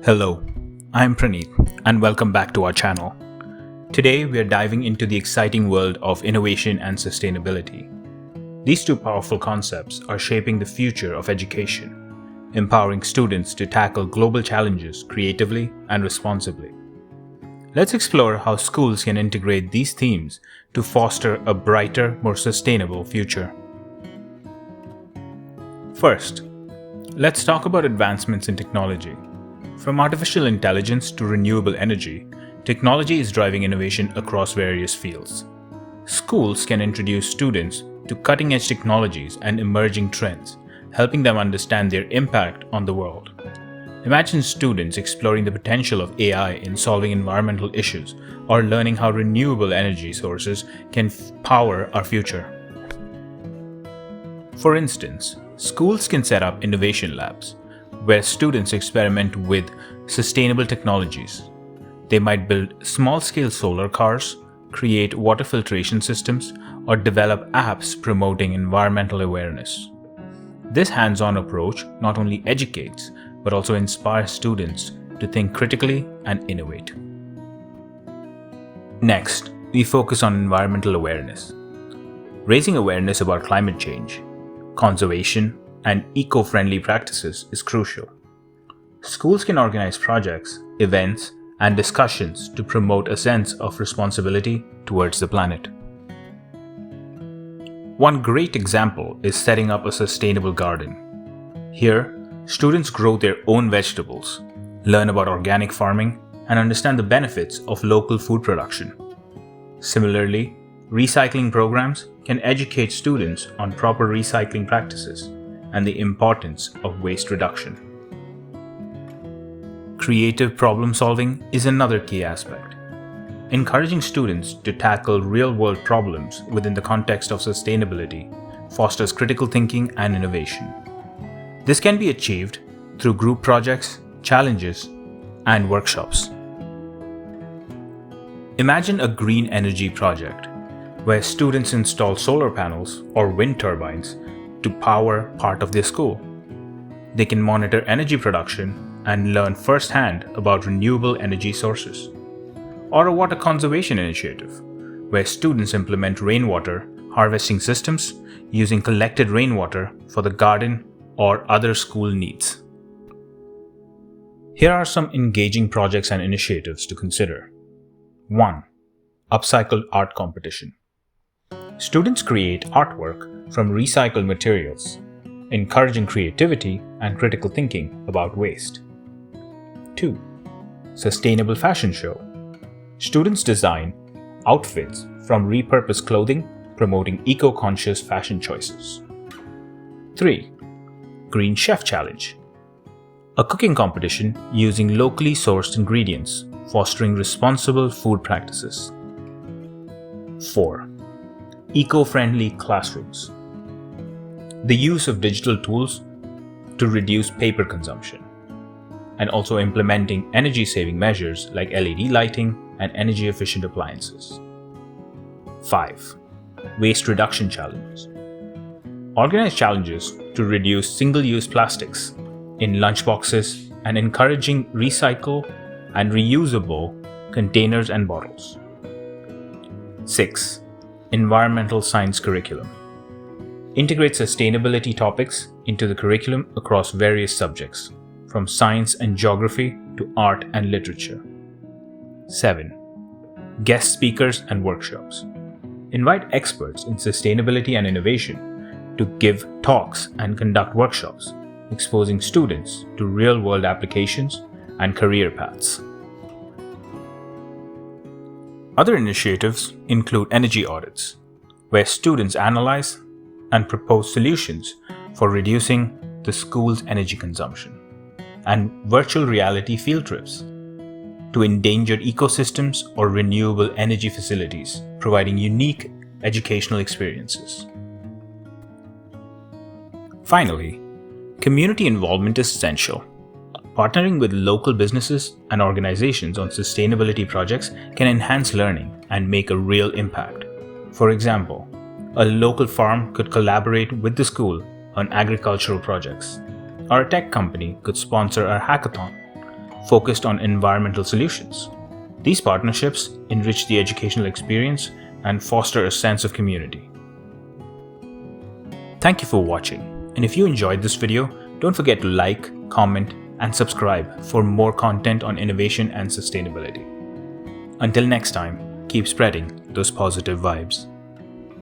Hello, I'm Praneeth and welcome back to our channel. Today we are diving into the exciting world of innovation and sustainability. These two powerful concepts are shaping the future of education, empowering students to tackle global challenges creatively and responsibly. Let's explore how schools can integrate these themes to foster a brighter, more sustainable future. First, let's talk about advancements in technology. From artificial intelligence to renewable energy, technology is driving innovation across various fields. Schools can introduce students to cutting-edge technologies and emerging trends, helping them understand their impact on the world. Imagine students exploring the potential of AI in solving environmental issues or learning how renewable energy sources can power our future. For instance, schools can set up innovation labs where students experiment with sustainable technologies. They might build small-scale solar cars, create water filtration systems, or develop apps promoting environmental awareness. This hands-on approach not only educates, but also inspires students to think critically and innovate. Next, we focus on environmental awareness. Raising awareness about climate change, conservation, and eco-friendly practices is crucial. Schools can organize projects, events, and discussions to promote a sense of responsibility towards the planet. One great example is setting up a sustainable garden. Here, students grow their own vegetables, learn about organic farming, and understand the benefits of local food production. Similarly, recycling programs can educate students on proper recycling practices and the importance of waste reduction. Creative problem solving is another key aspect. Encouraging students to tackle real-world problems within the context of sustainability fosters critical thinking and innovation. This can be achieved through group projects, challenges, and workshops. Imagine a green energy project where students install solar panels or wind turbines to power part of their school. They can monitor energy production and learn firsthand about renewable energy sources. Or a water conservation initiative, where students implement rainwater harvesting systems using collected rainwater for the garden or other school needs. Here are some engaging projects and initiatives to consider. 1. Upcycled art competition. Students create artwork from recycled materials, encouraging creativity and critical thinking about waste. 2. Sustainable fashion show. Students design outfits from repurposed clothing, promoting eco-conscious fashion choices. 3. Green Chef Challenge. A cooking competition using locally sourced ingredients, fostering responsible food practices. 4. Eco-friendly classrooms. The use of digital tools to reduce paper consumption, and also implementing energy-saving measures like LED lighting and energy-efficient appliances. 5. Waste reduction challenges. Organize challenges to reduce single-use plastics in lunchboxes and encouraging recycle and reusable containers and bottles. 6. Environmental science curriculum. Integrate sustainability topics into the curriculum across various subjects, from science and geography to art and literature. 7. Guest speakers and workshops. Invite experts in sustainability and innovation to give talks and conduct workshops, exposing students to real-world applications and career paths. Other initiatives include energy audits, where students analyze and propose solutions for reducing the school's energy consumption, and virtual reality field trips to endangered ecosystems or renewable energy facilities, providing unique educational experiences. Finally, community involvement is essential. Partnering with local businesses and organizations on sustainability projects can enhance learning and make a real impact. For example, a local farm could collaborate with the school on agricultural projects, or a tech company could sponsor a hackathon, focused on environmental solutions. These partnerships enrich the educational experience and foster a sense of community. Thank you for watching, and if you enjoyed this video, don't forget to like, comment, and subscribe for more content on innovation and sustainability. Until next time, keep spreading those positive vibes.